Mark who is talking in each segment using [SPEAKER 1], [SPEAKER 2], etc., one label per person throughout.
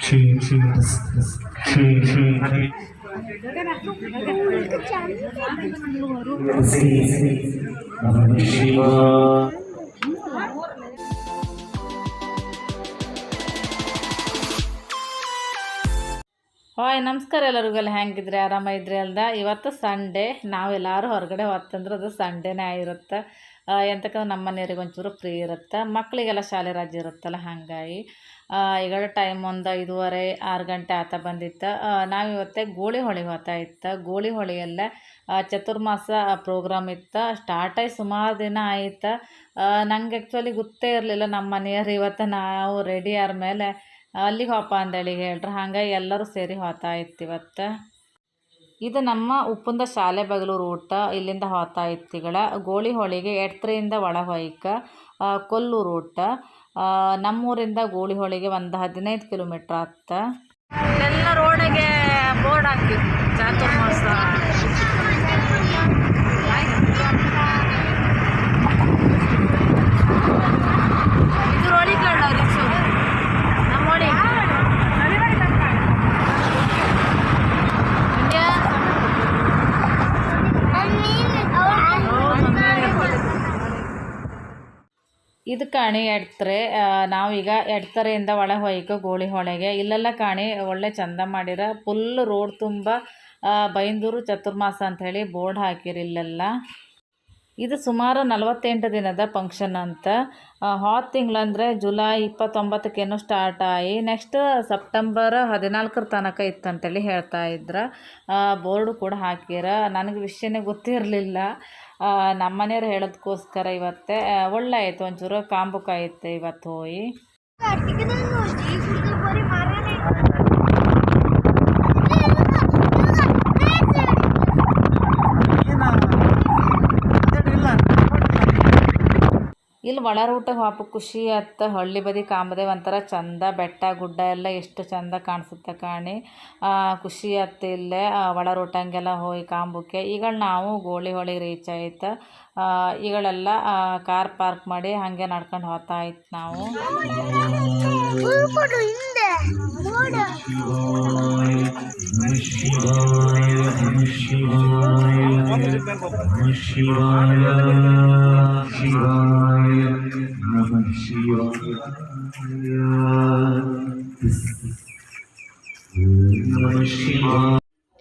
[SPEAKER 1] Hi ನಮಸ್ಕಾರ ಎಲ್ಲರಿಗೆಲ್ಲ ಹೆಂಗಿದ್ರಿ ಆರಾಮಿದ್ರಿ ಅಲ್ದ. ಇವತ್ತು ಸಂಡೇ, ನಾವೆಲ್ಲರೂ ಹೊರಗಡೆ ಹೊತ್ತಂದ್ರೆ ಅದು ಸಂಡೇನೇ ಆಗಿರುತ್ತೆ. ಎಂತಕ್ಕಂದ್ರೆ ನಮ್ಮ ಮನೆಯವ್ರಿಗೆ ಒಂಚೂರು ಫ್ರೀ ಇರುತ್ತೆ, ಮಕ್ಕಳಿಗೆಲ್ಲ ಶಾಲೆ ರಜೆ ಇರುತ್ತಲ್ಲ, ಹಾಗಾಗಿ ಈಗ ಟೈಮ್ ಒಂದು 5:30-6 ಗಂಟೆ ಆತ ಬಂದಿತ್ತು. ನಾವಿವತ್ತೆ ಗೋಳಿ ಹೊಳಿ ಹೋಗ್ತಾ ಇತ್ತು. ಗೋಳಿ ಹೊಳಿಯಲ್ಲೇ ಚತುರ್ಮಾಸ ಪ್ರೋಗ್ರಾಮ್ ಇತ್ತು, ಸ್ಟಾರ್ಟ್ ಆಗಿ ಸುಮಾರು ದಿನ ಆಯ್ತು. ನಂಗೆ ಆ್ಯಕ್ಚುಲಿ ಗೊತ್ತೇ ಇರಲಿಲ್ಲ. ನಮ್ಮ ಮನೆಯವ್ರು ಇವತ್ತು ನಾವು ರೆಡಿ ಆದ ಮೇಲೆ ಅಲ್ಲಿಗೆ ಹೋಪ ಅಂದೇಳಿ ಹೇಳ್ರಿ, ಹಾಗಾಗಿ ಎಲ್ಲರೂ ಸೇರಿ ಹೋಗ್ತಾ ಇತ್ತು ಇವತ್ತು. ಇದು ನಮ್ಮ ಉಪ್ಪುಂದ ಶಾಲೆ ಬಗಲು ರೂಟ್, ಇಲ್ಲಿಂದ ಹೋಗ್ತಾ ಇತ್ತಿಗಳ ಗೋಳಿ ಹೊಳಿಗೆ ಎಡ್ತ್ರೆಯಿಂದ ಒಳ ಹೊಯ್ಕ ಕೊಲ್ಲು ರೂಟ್. ನಮ್ಮೂರಿಂದ ಗೋಳಿ ಹೊಳಿಗೆ ಒಂದು 15 ಕಿಲೋಮೀಟ್ರ್ ಆಗ್ತ. ಎಲ್ಲ ರೋಡಿಗೆ ಬೋರ್ಡ್ ಹಾಕಿತ್ತು ಚಾತುರ್ಮಾಸ. ಇದು ರೋಡಿ ಕಳ್ಳ ರಿಕ್ಷು ನಮ್ಮ ರೋಡಿ. ಇದು ಕಾಣಿ ಎಡ್ತರೆ. ನಾವೀಗ ಎಡ್ತರೆಯಿಂದ ಒಳ ಹೊಯ್ಕ ಗೋಳಿ ಹೊಳೆಗೆ. ಇಲ್ಲೆಲ್ಲ ಕಾಣಿ ಒಳ್ಳೆ ಚಂದ ಮಾಡಿರ, ಫುಲ್ ರೋಡ್ ತುಂಬ ಬೈಂದೂರು ಚತುರ್ಮಾಸ ಅಂಥೇಳಿ ಬೋರ್ಡ್ ಹಾಕಿರಿ ಇಲ್ಲೆಲ್ಲ. ಇದು ಸುಮಾರು 48 ದಿನದ ಫಂಕ್ಷನ್ ಅಂತ. ಹೋದ ತಿಂಗಳಂದರೆ ಜುಲೈ 29ಕ್ಕೇನೋ ಸ್ಟಾರ್ಟ್ ಆಗಿ ನೆಕ್ಸ್ಟ್ ಸೆಪ್ಟೆಂಬರ್ 14 ತನಕ ಇತ್ತಂತೇಳಿ ಹೇಳ್ತಾ ಇದ್ರು. ಬೋರ್ಡು ಕೂಡ ಹಾಕಿರ. ನನಗೆ ವಿಷಯನೇ ಗೊತ್ತಿರಲಿಲ್ಲ. ನಮ್ಮ ಮನೆಯವ್ರು ಹೇಳೋದಕ್ಕೋಸ್ಕರ ಇವತ್ತೇ ಒಳ್ಳೆ ಆಯಿತು, ಒಂಚೂರು ಕಾಂಬುಕಾಯಿತು ಇವತ್ತು ಹೋಗಿ. ಇಲ್ಲಿ ಒಳ ರೂಟ ಹಾಪ ಖುಷಿ ಆತ್ತ. ಹಳ್ಳಿ ಬದಿ ಕಾಂಬದೆ ಒಂಥರ ಚಂದ, ಬೆಟ್ಟ ಗುಡ್ಡ ಎಲ್ಲ ಎಷ್ಟು ಚಂದ ಕಾಣಿಸುತ್ತೆ ಕಾಣಿ. ಖುಷಿ ಆತ್ತ ಇಲ್ಲೇ ಒಳ ರೂಟಂಗೆಲ್ಲ ಹೋಗಿ ಕಾಂಬುಕ್ಕೆ. ಈಗ ನಾವು ಗೋಳಿ ಹೊಳಿಗೆ ರೀಚ್ ಆಯ್ತು. ಈಗಳೆಲ್ಲ ಕಾರ್ ಪಾರ್ಕ್ ಮಾಡಿ ಹಾಗೆ ನಡ್ಕೊಂಡು ಹೋಗ್ತಾ ಇತ್ತು ನಾವು.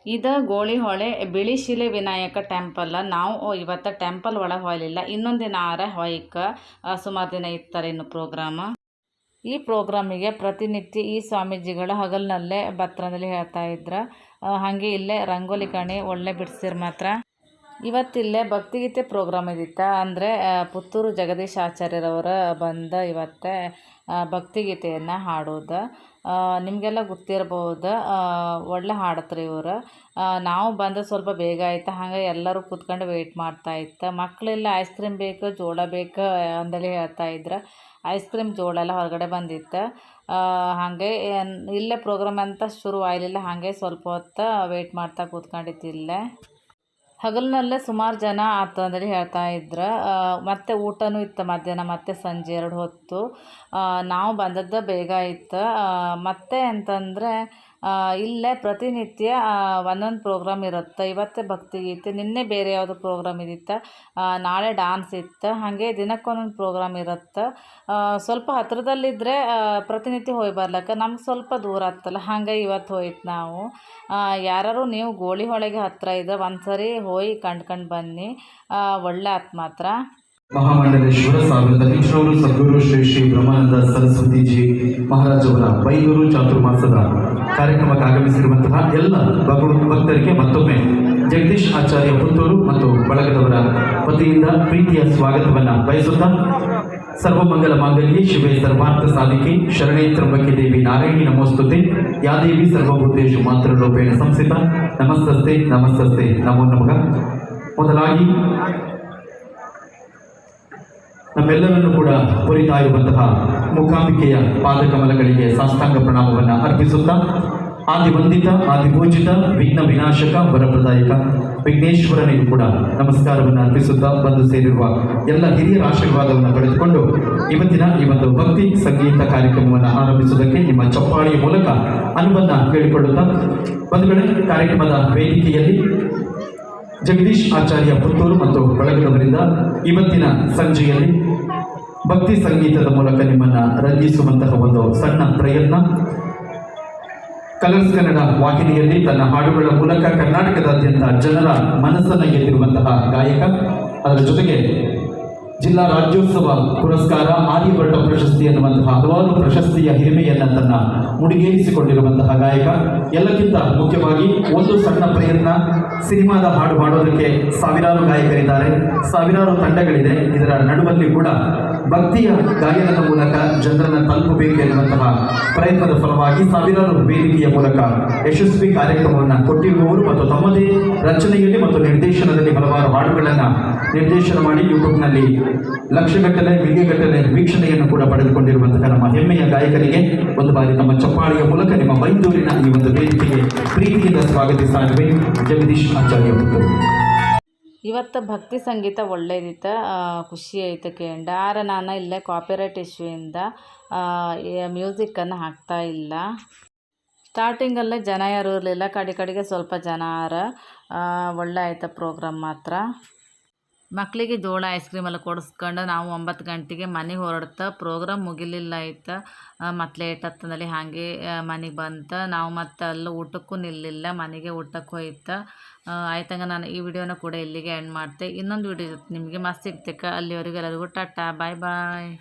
[SPEAKER 1] ಇದು ಗೋಳಿ ಹೊಳೆ ಬಿಳಿಶಿಲೆ ವಿನಾಯಕ ಟೆಂಪಲ್. ನಾವು ಇವತ್ತು ಟೆಂಪಲ್ ಒಳಗೆ ಹೋಗಲಿಲ್ಲ, ಇನ್ನೊಂದು ದಿನ ಆರ ಹೊಯ್ಕ ಸುಮಾರು ದಿನ ಇರ್ತಾರೆ ಇನ್ನು ಪ್ರೋಗ್ರಾಮ್. ಈ ಪ್ರೋಗ್ರಾಮಿಗೆ ಪ್ರತಿನಿತ್ಯ ಈ ಸ್ವಾಮೀಜಿಗಳ ಹಗಲಿನಲ್ಲೇ ಭದ್ರದಲ್ಲಿ ಹೇಳ್ತಾ ಇದ್ರು. ಹಾಗೆ ಇಲ್ಲೇ ರಂಗೋಲಿ ಕಣಿ ಒಳ್ಳೆ ಬಿಡಿಸಿರ್ ಮಾತ್ರ. ಇವತ್ತಿಲ್ಲೇ ಭಕ್ತಿಗೀತೆ ಪ್ರೋಗ್ರಾಮ್ ಇದ್ದಿತ್ತು. ಅಂದರೆ ಪುತ್ತೂರು ಜಗದೀಶ್ ಆಚಾರ್ಯರವರ ಬಂದು ಇವತ್ತೇ ಭಕ್ತಿಗೀತೆಯನ್ನು ಹಾಡೋದು. ನಿಮಗೆಲ್ಲ ಗೊತ್ತಿರ್ಬೋದು, ಒಳ್ಳೆ ಹಾಡತ್ರಿ ಇವರು. ನಾವು ಬಂದು ಸ್ವಲ್ಪ ಬೇಗ ಆಯ್ತು, ಹಾಗೆ ಎಲ್ಲರೂ ಕೂತ್ಕೊಂಡು ವೆಯ್ಟ್ ಮಾಡ್ತಾ ಇತ್ತು. ಮಕ್ಕಳೆಲ್ಲ ಐಸ್ ಕ್ರೀಮ್ ಬೇಕು, ಜೋಳ ಬೇಕು ಅಂದೇಳಿ ಹೇಳ್ತಾ ಇದ್ರು. ಐಸ್ ಕ್ರೀಮ್ ಜೋಳ ಎಲ್ಲ ಹೊರಗಡೆ ಬಂದಿತ್ತು. ಹಾಗೆ ಇಲ್ಲೇ ಪ್ರೋಗ್ರಾಮ್ ಅಂತ ಶುರು ಆಗಲಿಲ್ಲ, ಹಾಗೆ ಸ್ವಲ್ಪ ಹೊತ್ತು ವೆಯ್ಟ್ ಮಾಡ್ತಾ ಕೂತ್ಕೊಂಡಿತ್ತು ಇಲ್ಲೇ. ಹಗಲಿನಲ್ಲೇ ಸುಮಾರು ಜನ ಆತು ಅಂದೇಳಿ ಹೇಳ್ತಾ ಇದ್ರು. ಮತ್ತು ಊಟನೂ ಇತ್ತು ಮಧ್ಯಾಹ್ನ ಮತ್ತು ಸಂಜೆ 2 ಹೊತ್ತು. ನಾವು ಬಂದದ್ದು ಬೇಗ ಇತ್ತು. ಮತ್ತೆ ಅಂತಂದರೆ ಇಲ್ಲೇ ಪ್ರತಿನಿತ್ಯ ಒಂದೊಂದು ಪ್ರೋಗ್ರಾಮ್ ಇರುತ್ತೆ. ಇವತ್ತೇ ಭಕ್ತಿಗೀತೆ, ನಿನ್ನೆ ಬೇರೆ ಯಾವುದು ಪ್ರೋಗ್ರಾಮ್ ಇದ್ದಿತ್ತು, ನಾಳೆ ಡ್ಯಾನ್ಸ್ ಇತ್ತು. ಹಾಗೆ ದಿನಕ್ಕೊಂದೊಂದು ಪ್ರೋಗ್ರಾಮ್ ಇರುತ್ತೆ. ಸ್ವಲ್ಪ ಹತ್ತಿರದಲ್ಲಿದ್ದರೆ ಪ್ರತಿನಿತ್ಯ ಹೋಗಿ ಬರ್ಲಕ್ಕ, ನಮ್ಗೆ ಸ್ವಲ್ಪ ದೂರ ಆಗ್ತಲ್ಲ, ಹಾಗೆ ಇವತ್ತು ಹೋಯ್ತು ನಾವು. ಯಾರು ನೀವು ಗೋಳಿ ಹೊಳೆಗೆ ಹತ್ತಿರ ಇದ್ದರೆ ಒಂದ್ಸರಿ ಹೋಗಿ ಕಂಡ್ಕೊಂಡು ಬನ್ನಿ, ಒಳ್ಳೆ ಆತ್ ಮಾತ್ರ.
[SPEAKER 2] ಮಹಾಮಂಡಲೇಶ್ವರ ಸಾವಿರದ ಈಶ್ವರು ಸದ್ಗುರು ಶ್ರೀ ಶ್ರೀ ಬ್ರಹ್ಮಾನಂದ ಸರಸ್ವತಿಜಿ ಮಹಾರಾಜವರ ಬೈಂದೂರು ಚಾತುರ್ಮಾಸದ ಕಾರ್ಯಕ್ರಮಕ್ಕೆ ಆಗಮಿಸಿರುವಂತಹ ಎಲ್ಲ ಭಕ್ತರಿಗೆ ಮತ್ತೊಮ್ಮೆ ಜಗದೀಶ್ ಆಚಾರ್ಯ ಪುತ್ತೂರು ಮತ್ತು ಬಳಗದವರ ವತಿಯಿಂದ ಪ್ರೀತಿಯ ಸ್ವಾಗತವನ್ನು ಬಯಸುತ್ತಾ, ಸರ್ವಮಂಗಲ ಮಾಂಗಲ್ಯೆ ಶಿವೆ ಸರ್ವಾರ್ಥ ಸಾಧಿಕೆ ಶರಣೇ ತ್ರ್ಯಂಬಕೆ ದೇವಿ ನಾರಾಯಣಿ ನಮೋಸ್ತುತೆ ಯಾ ದೇವಿ ಸರ್ವಭೂತೇಷು ಮಾತೃರೂಪೇಣ ಸಂಸ್ಥಿತ ನಮಸ್ತಸ್ತೆ ನಮಸ್ತಸ್ತೆ ನಮೋ ನಮಃ. ಮೊದಲಾಗಿ ನಮ್ಮೆಲ್ಲರನ್ನು ಕೂಡ ಕುರಿತಾ ಇರುವಂತಹ ಮೂಕಾಂಬಿಕೆಯ ಪಾದಕಮಲಗಳಿಗೆ ಸಾಷ್ಟಾಂಗ ಪ್ರಣಾಮವನ್ನು ಅರ್ಪಿಸುತ್ತಾ, ಆದಿವಂದಿತ ಆದಿಪೂಜಿತ ವಿಘ್ನ ವಿನಾಶಕ ವರಪ್ರದಾಯಕ ವಿಘ್ನೇಶ್ವರನಿಗೂ ಕೂಡ ನಮಸ್ಕಾರವನ್ನು ಅರ್ಪಿಸುತ್ತಾ ಬಂದು ಸೇರಿರುವ ಎಲ್ಲ ಹಿರಿಯರ ಆಶೀರ್ವಾದವನ್ನು ಪಡೆದುಕೊಂಡು ಇವತ್ತಿನ ಈ ಒಂದು ಭಕ್ತಿ ಸಂಗೀತ ಕಾರ್ಯಕ್ರಮವನ್ನು ಆರಂಭಿಸುವುದಕ್ಕೆ ನಿಮ್ಮ ಚಪ್ಪಾಳಿಯ ಮೂಲಕ ಅನುಬಂಧ ಕೇಳಿಕೊಳ್ಳುತ್ತಾ ಬಂಧುಗಳೇ, ಕಾರ್ಯಕ್ರಮದ ವೇದಿಕೆಯಲ್ಲಿ ಜಗದೀಶ್ ಆಚಾರ್ಯ ಪುತ್ತೂರು ಮತ್ತು ಬಳಗದವರಿಂದ ಇವತ್ತಿನ ಸಂಜೆಯಲ್ಲಿ ಭಕ್ತಿ ಸಂಗೀತದ ಮೂಲಕ ನಿಮ್ಮನ್ನ ರಂಜಿಸುವಂತಹ ಒಂದು ಸಣ್ಣ ಪ್ರಯತ್ನ. ಕಲರ್ಸ್ ಕನ್ನಡ ವಾಹಿನಿಯಲ್ಲಿ ತನ್ನ ಹಾಡುಗಳ ಮೂಲಕ ಕರ್ನಾಟಕದಾದ್ಯಂತ ಜನರ ಮನಸ್ಸನ್ನು ಗೆದ್ದಿರುವಂತಹ ಗಾಯಕ, ಅದರ ಜೊತೆಗೆ ಜಿಲ್ಲಾ ರಾಜ್ಯೋತ್ಸವ ಪುರಸ್ಕಾರ, ಆರ್ಯವರ್ಣ ಪ್ರಶಸ್ತಿ ಎನ್ನುವಂತಹ ಹಲವಾರು ಪ್ರಶಸ್ತಿಯ ಹಿರಿಮೆಯನ್ನು ತನ್ನ ಮುಡಿಗೇರಿಸಿಕೊಂಡಿರುವಂತಹ ಗಾಯಕ. ಎಲ್ಲಕ್ಕಿಂತ ಮುಖ್ಯವಾಗಿ ಒಂದು ಸಣ್ಣ ಪ್ರಯತ್ನ, ಸಿನಿಮಾದ ಹಾಡು ಹಾಡೋದಕ್ಕೆ ಸಾವಿರಾರು ಗಾಯಕರಿದ್ದಾರೆ, ಸಾವಿರಾರು ತಂಡಗಳಿದೆ. ಇದರ ನಡುವಲ್ಲಿ ಕೂಡ ಭಕ್ತಿಯ ಗಾಯನದ ಮೂಲಕ ಜನರನ್ನು ತಲುಪಬೇಕು ಎನ್ನುವಂತಹ ಪ್ರಯತ್ನದ ಫಲವಾಗಿ ಸಾವಿರಾರು ವೇದಿಕೆಯ ಮೂಲಕ ಯಶಸ್ವಿ ಕಾರ್ಯಕ್ರಮವನ್ನು ಕೊಟ್ಟಿರುವವರು ಮತ್ತು ತಮ್ಮದೇ ರಚನೆಯಲ್ಲಿ ಮತ್ತು ನಿರ್ದೇಶನದಲ್ಲಿ ಹಲವಾರು ಹಾಡುಗಳನ್ನು ನಿರ್ದೇಶನ ಮಾಡಿ ಯೂಟ್ಯೂಬ್ನಲ್ಲಿ ಲಕ್ಷಗಟ್ಟಲೆ ಮಿಲಿಯಗಟ್ಟಲೆ ವೀಕ್ಷಣೆಯನ್ನು ಕೂಡ ಪಡೆದುಕೊಂಡಿರುವಂತಹ ನಮ್ಮ ಹೆಮ್ಮೆಯ ಗಾಯಕರಿಗೆ ಒಂದು ಬಾರಿ ನಮ್ಮ ಚಪ್ಪಾಳಿಯ ಮೂಲಕ ನಿಮ್ಮ ಬೈಂದೂರಿನ ಈ ಒಂದು ವೇದಿಕೆಗೆ ಪ್ರೀತಿಯಿಂದ ಸ್ವಾಗತಿಸ್ತಾ ಇದ್ದೇವೆ. ಜಗದೀಶ್ ಆಚಾರ್ಯ ಪುತ್ತೂರು.
[SPEAKER 1] ಇವತ್ತು ಭಕ್ತಿ ಸಂಗೀತ ಒಳ್ಳೇದಿತ್ತು, ಖುಷಿ ಆಯಿತು ಕೇಂಡ. ಆದ್ರೆ ನಾನು ಇಲ್ಲೇ ಕಾಪಿರೈಟ್ ಇಶ್ಯೂಯಿಂದ ಮ್ಯೂಸಿಕ್ಕನ್ನು ಹಾಕ್ತಾ ಇಲ್ಲ. ಸ್ಟಾರ್ಟಿಂಗಲ್ಲೇ ಜನ ಯಾರು ಇರಲಿಲ್ಲ, ಕಡೆಗೆ ಸ್ವಲ್ಪ ಜನ ಒಳ್ಳೆ ಆಯ್ತು ಪ್ರೋಗ್ರಾಮ್ ಮಾತ್ರ. ಮಕ್ಕಳಿಗೆ ಜೋಳ ಐಸ್ ಕ್ರೀಮ್ ಎಲ್ಲ ಕೊಡಿಸ್ಕೊಂಡು ನಾವು 9 ಗಂಟೆಗೆ ಮನೆಗೆ ಹೊರಡ್ತಾ. ಪ್ರೋಗ್ರಾಮ್ ಮುಗಿಲಿಲ್ಲ ಆಯ್ತು, ಮತ್ತು ಲೇಟ್ ಹತ್ತನಲ್ಲಿ ಹಾಗೆ ಮನೆಗೆ ಬಂತು. ನಾವು ಮತ್ತು ಅಲ್ಲಿ ಊಟಕ್ಕೂ ನಿಲ್ಲಿಲ್ಲ, ಮನೆಗೆ ಊಟಕ್ಕೆ ಹೋಯ್ತು. ಆಯ್ತಂಗ ನಾನು ಈ ವಿಡಿಯೋನ ಕೂಡ ಇಲ್ಲಿಗೆ ಎಂಡ್ ಮಾಡ್ತೆ. ಇನ್ನೊಂದು ವಿಡಿಯೋ ನಿಮಗೆ ಮಸ್ತ್ ಸಿಗ್ತಕ್ಕ. ಅಲ್ಲಿವರೆಗೂ ಎಲ್ಲರಿಗೂ ಟಾಟಾ, ಬಾಯ್ ಬಾಯ್.